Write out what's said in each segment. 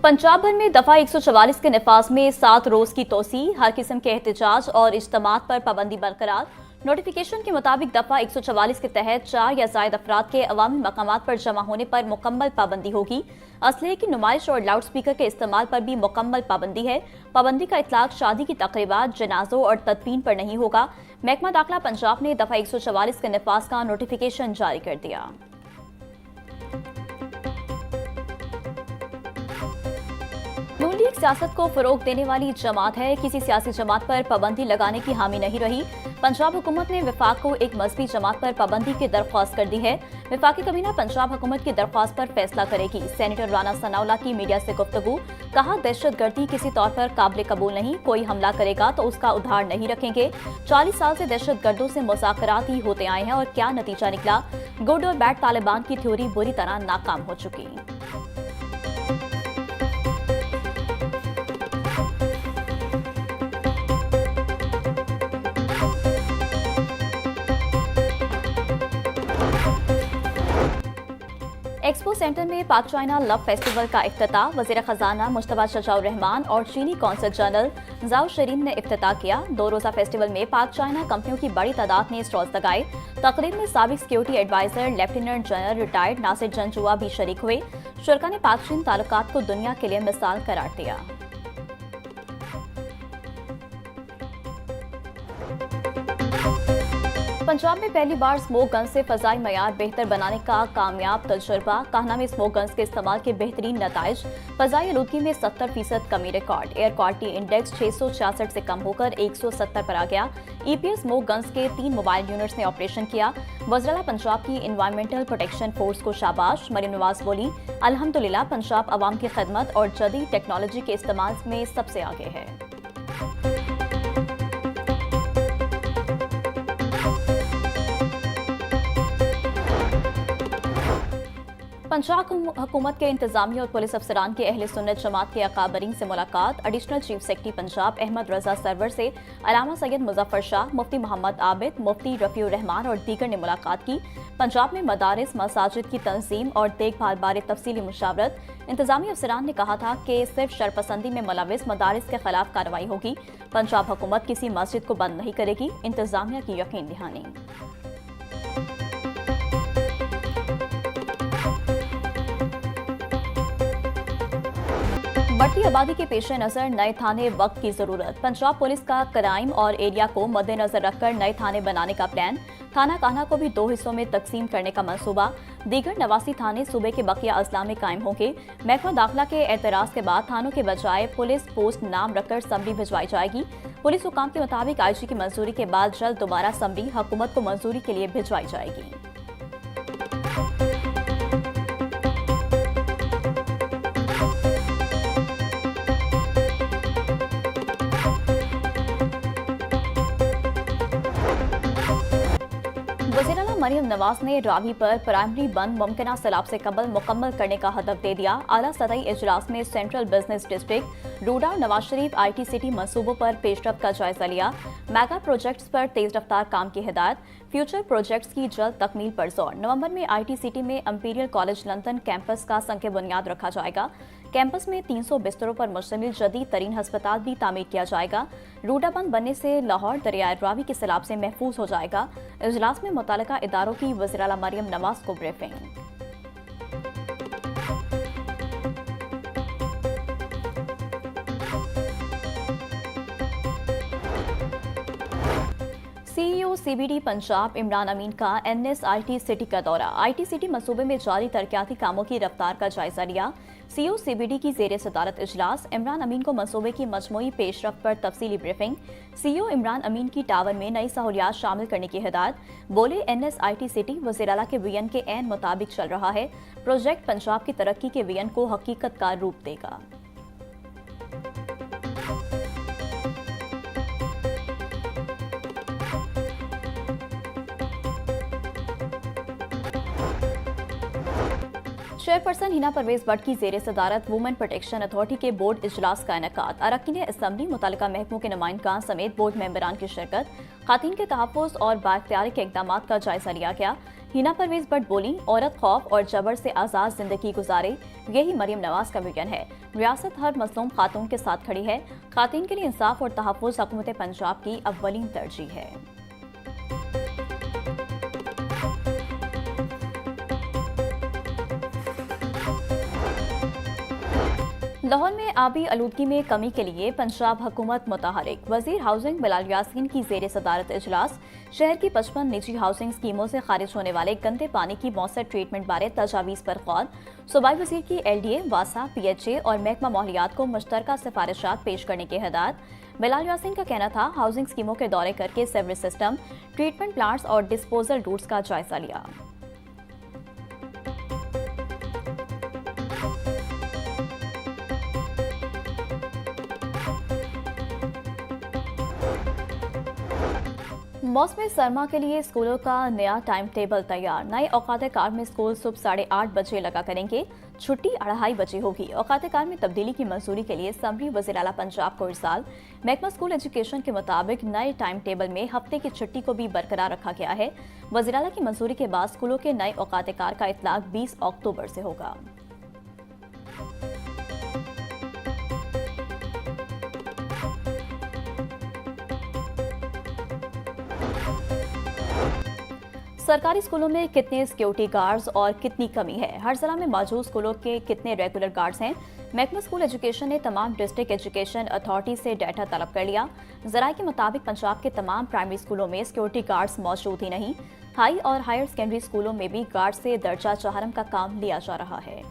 पंजाब भर में दफा 144 के नफाज में 7 रोज की तोसी, हर किस्म के एहतजाज और इज्तिमात पर पाबंदी बरकरार। नोटिफिकेशन के मुताबिक दफा 144 के तहत 4 या जायद अफराद के अवामी मकामात पर जमा होने पर मुकम्मल पाबंदी होगी। असलहे की नुमाइश और लाउड स्पीकर के इस्तेमाल पर भी मुकम्मल पाबंदी है। पाबंदी का इतलाक शादी की तकरीबात, जनाजों और तदफीन पर नहीं होगा। महकमा दाखिला पंजाब ने दफा 144 के नफाज का नोटिफिकेशन जारी कर दिया। नून लीग सियासत को फरोग देने वाली जमात है, किसी सियासी जमात पर पाबंदी लगाने की हामी नहीं रही। पंजाब हुकूमत ने वफाक को एक मजहबी जमात पर पाबंदी की दरख्वास्त कर दी है। वफाकी कबीना पंजाब हुकूमत की दरख्वास्त पर फैसला करेगी। सेनेटर राना सनाउल्लाह की मीडिया से गुफ्तगू, कहा दहशतगर्दी किसी तौर पर काबिल कबूल नहीं, कोई हमला करेगा तो उसका उधार नहीं रखेंगे। 40 साल से दहशतगर्दों से मुज़ाकरात ही होते आए हैं और क्या नतीजा निकला। गुड और बैड तालिबान की थ्योरी बुरी तरह नाकाम हो चुकी। एक्सपो सेंटर में पाक चाइना लव फेस्टिवल का इफ्तिताह वज़ीर खजाना मुश्तबा शजाउर रहमान और चीनी कौंसल जनरल जाओ शरीन ने इफ्तिताह किया। 2 रोज़ा फेस्टिवल में पाक चाइना कंपनियों की बड़ी तादाद ने स्टॉल्स लगाए। तकरीब में साबिक security adviser lieutenant general retired Nasir Janjua भी शरीक हुए। शुरका ने पाक चीन ताल्लुकात को दुनिया के लिए मिसाल करार दिया। पंजाब में पहली बार स्मोक गन्स से फजाई मयार बेहतर बनाने का कामयाब तजुर्बा। कान्हा में स्मोक गन्स के इस्तेमाल के बेहतरीन नताइज। फजाई आलूदगी में 70% कमी रिकॉर्ड। एयर क्वालिटी इंडेक्स 666 से कम होकर 170 पर आ गया। EPS स्मोक गन्स के 3 मोबाइल यूनिट्स ने ऑपरेशन किया। वज़ीर पंजाब की इन्वायरमेंटल प्रोटेक्शन फोर्स को शाबाश। मरीम नवाज बोली, अल्हम्दुलिल्लाह पंजाब अवाम की खिदमत और जदीद टेक्नोलॉजी के इस्तेमाल में सबसे आगे है। पंजाब हुकूमत के इंतजामिया और पुलिस अफसरान के अहले सुन्नत जमात के अकाबरीन से मुलाकात। Additional chief secretary Punjab Ahmad Raza Sarwar से अलामा सैयद मुजफ्फर शाह, मुफ्ती मोहम्मद आबिद, मुफ्ती रफीउर रहमान और दीगर ने मुलाकात की। पंजाब में मदारिस मसाजिद की तंजीम और देखभाल बारे तफसीली मुशावरत। इंतजामी अफसरान ने कहा था कि सिर्फ शरपसंदी में मुलविस मदारिस के खिलाफ कार्रवाई होगी। पंजाब हुकूमत किसी मस्जिद को बंद नहीं करेगी, इंतजामिया की यकीन दहानी। बढ़ती आबादी के पेश नज़र नए थाने वक्त की जरूरत। पंजाब पुलिस का क्राइम और एरिया को मद्देनजर रखकर नए थाने बनाने का प्लान। थाना कान्हा को भी 2 हिस्सों में तकसीम करने का मंसूबा। दीगर 89 थाने सूबे के बकिया अजला में कायम होंगे। महकमा दाखिला के एतराज के बाद थानों के बजाय पुलिस पोस्ट नाम रखकर समरी भिजवाई जाएगी। पुलिस हुकाम के मुताबिक IG की मंजूरी के बाद जल्द दोबारा समरी हुकूमत को मंजूरी के लिए भिजवाई जाएगी। वज़ीर-ए-आला मरियम नवाज ने रावी पर प्राइमरी बंद मुमकिना सैलाब से कबल मुकम्मल करने का हदफ दे दिया। आला सतही इजलास में सेंट्रल बिजनेस डिस्ट्रिक्ट रूडा और नवाज शरीफ IT सिटी मंसूबों पर पेशरफ्त का जायजा लिया। मेगा प्रोजेक्ट्स पर तेज रफ्तार काम की हिदायत। फ्यूचर प्रोजेक्ट्स की जल्द तकमील पर जोर। नवंबर में IT सिटी में इंपीरियल कॉलेज लंदन कैंपस का संग बुनियाद रखा जाएगा। कैंपस में 300 बिस्तरों पर मुश्तमिल जदीद तरीन हस्पताल भी तामीर किया जाएगा। रूडा बंद बनने से लाहौर दरियाए रावी के सैलाब से महफूज हो जाएगा। इजलास में मुतल्लिका इदारों की वज़ीर-ए-आला मरियम नवाज को briefing. CEO CBD Punjab Imran Amin का NS IT सिटी का दौरा। IT सिटी मंसूबे में जारी तरक्याती कामों की रफ्तार का जायजा लिया। CEO CBD की ज़ेरे सदारत इजलास। इमरान अमीन को मंसूबे की मजमूई पेशरफ्त पर तफसीली ब्रीफिंग। CEO इमरान अमीन की टावर में नई सहूलियात शामिल करने की हिदायत। बोले NS IT सिटी वज़ीर-ए-आला के विजन के ऐन मुताबिक चल रहा है। प्रोजेक्ट पंजाब की तरक्की के विजन को हकीकत का रूप देगा। चेयरपर्सन हिना परवेज भट्ट की ज़ेरे सदारत वुमेन प्रोटेक्शन अथॉरिटी के बोर्ड इजलास का इनेकाद। अरकान असम्बली मुतल्लिका महकमों के नुमाइंदगान समेत बोर्ड मेंबरान की शिरकत। खातून के तहफ़्फ़ुज़ और बाइख्तियारी के इक़दामात का जायजा लिया गया। हिना परवेज भट्ट बोली, औरत खौफ और जबर से आज़ाद जिंदगी गुजारे, यही मरियम नवाज का विजन है। रियासत हर मजलूम खातून के साथ खड़ी है। खातून के लिए इंसाफ और तहफ़्फ़ुज़ हुकूमत पंजाब की अव्वलीन तरजीह है। लाहौर में आबी आलूदगी में कमी के लिए पंजाब हुकूमत मुतहरिक। वजीर हाउसिंग बिलाल यासीन की जेर सदारत इजलास। शहर की 55 निजी हाउसिंग स्कीमों से खारिज होने वाले गंदे पानी की मौसर ट्रीटमेंट बारे तजावीज़ पर गौर। सूबाई वजीर की LDA, वासा, PHA और महकमा माहौलियात को मुश्तरका सिफारिशात पेश करने की हिदायत। बिलाल यासीन का कहना था, हाउसिंग स्कीमों के दौरे करके सेवरेज सिस्टम, ट्रीटमेंट प्लांट्स और डिस्पोजल रूट्स का जायजा लिया। मौसम सरमा के लिए स्कूलों का नया टाइम टेबल तैयार। नए औकात कार में स्कूल सुबह 8:30 बजे लगा करेंगे, छुट्टी 2:30 बजे होगी। औकात कार में तब्दीली की मंजूरी के लिए समरी वज़ीर आला पंजाब को इरसाल। महकमा स्कूल एजुकेशन के मुताबिक नए टाइम टेबल में हफ्ते की छुट्टी को भी बरकरार रखा गया है। वज़ीर आला की मंजूरी के बाद स्कूलों के नए औकात कार का इतलाक 20 अक्टूबर से होगा। सरकारी स्कूलों में कितने सिक्योरिटी गार्ड्स और कितनी कमी है? हर जिला में मौजूद स्कूलों के कितने रेगुलर गार्ड्स हैं? महकमा स्कूल एजुकेशन ने तमाम डिस्ट्रिक्ट एजुकेशन अथॉरिटी से डाटा तलब कर लिया। जराये के मुताबिक पंजाब के तमाम प्राइमरी स्कूलों में सिक्योरिटी गार्ड्स मौजूद ही नहीं। हाई और हायर सेकेंडरी स्कूलों में भी गार्ड से दर्जा चहरम का काम लिया जा रहा है।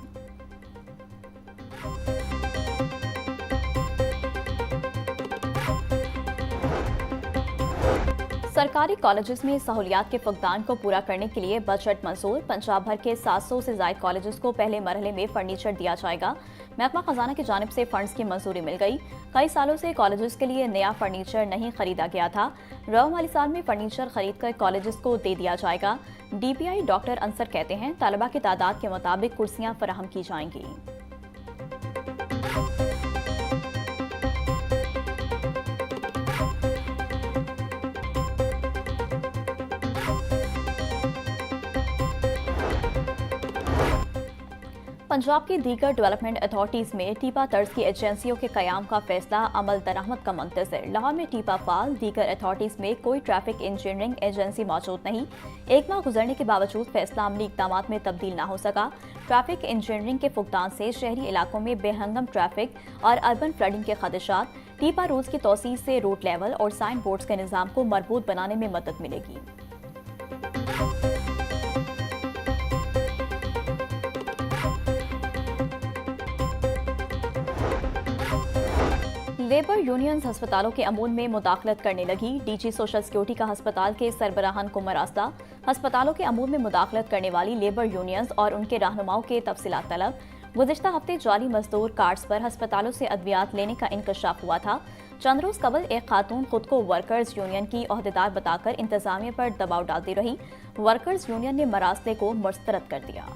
सरकारी कॉलेजेस में सहूलियात के फुकदान को पूरा करने के लिए बजट मंजूर। पंजाब भर के 700 से ज्यादा कॉलेजेस को पहले मरहले में फर्नीचर दिया जाएगा। महकमा खजाना की जानिब से फंड्स की मंजूरी मिल गई। कई सालों से कॉलेजेस के लिए नया फर्नीचर नहीं खरीदा गया था। रवा माली साल में फर्नीचर खरीद कर कॉलेजेस को दे दिया जाएगा। DPI डॉक्टर अंसर कहते हैं, तलबा की तादाद के मुताबिक कुर्सियां फराहम की जाएंगी। पंजाब की दीगर डेवलपमेंट अथॉरिटीज़ में टीपा तर्ज की एजेंसियों के कयाम का फैसला अमल दरामद का मुंतज़िर। लाहौर में टीपा फाल, दीगर अथॉरिटीज़ में कोई ट्रैफिक इंजीनियरिंग एजेंसी मौजूद नहीं। 1 माह गुजरने के बावजूद फैसला अमली इक़दाम में तब्दील न हो सका। ट्रैफिक इंजीनियरिंग के फुकदान से शहरी इलाकों में बेहंगम ट्रैफिक और अर्बन फ्लडिंग के खदशात। टीपा रूल्स की तोसी से रूट लेवल और साइन बोर्ड्स के निज़ाम को मजबूत बनाने में मदद मिलेगी। लेबर यूनियंस अस्पतालों के अमूल में मुदाखलत करने लगी। DG सोशल सिक्योरिटी का अस्पताल के सरबराहान को मरास्ता। अस्पतालों के अमूल में मुदाखलत करने वाली लेबर यूनियंस और उनके रहनुमाओं के तफसीलात तलब। गुज़िश्ता हफ्ते जाली मजदूर कार्ड्स पर अस्पतालों से अद्वियात लेने का इंकशाफ हुआ था। चंद रोज कबल एक खातून खुद को वर्कर्स यूनियन की ओहदेदार बताकर इंतजामिया पर दबाव डालती रही। वर्कर्स यूनियन ने मरासले को मुस्तरद कर दिया।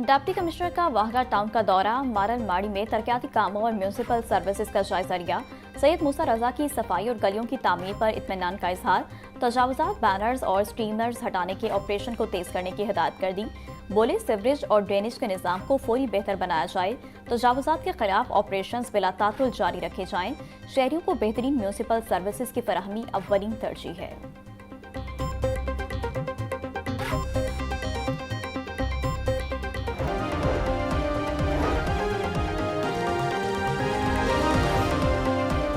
डिप्टी कमिश्नर का वाहगा टाउन का दौरा। मारल माड़ी में तरक्याती कामों और म्यूनसिपल सर्विसेज का जायजा लिया। सैयद मूसा रजा की सफाई और गलियों की तामीर पर इत्मीनान का इजहार। तजावुजात, बैनर्स और स्ट्रीमर्स हटाने के ऑपरेशन को तेज करने की हिदायत कर दी। बोले, सीवरेज और ड्रेनेज के निज़ाम को फौरी बेहतर बनाया जाए। तजावुजात के खिलाफ ऑपरेशन बिला तातुल जारी रखे जाएं। शहरियों को बेहतरीन म्यूनसिपल सर्विसेज की फराहमी अव्वलीन तरजीह है।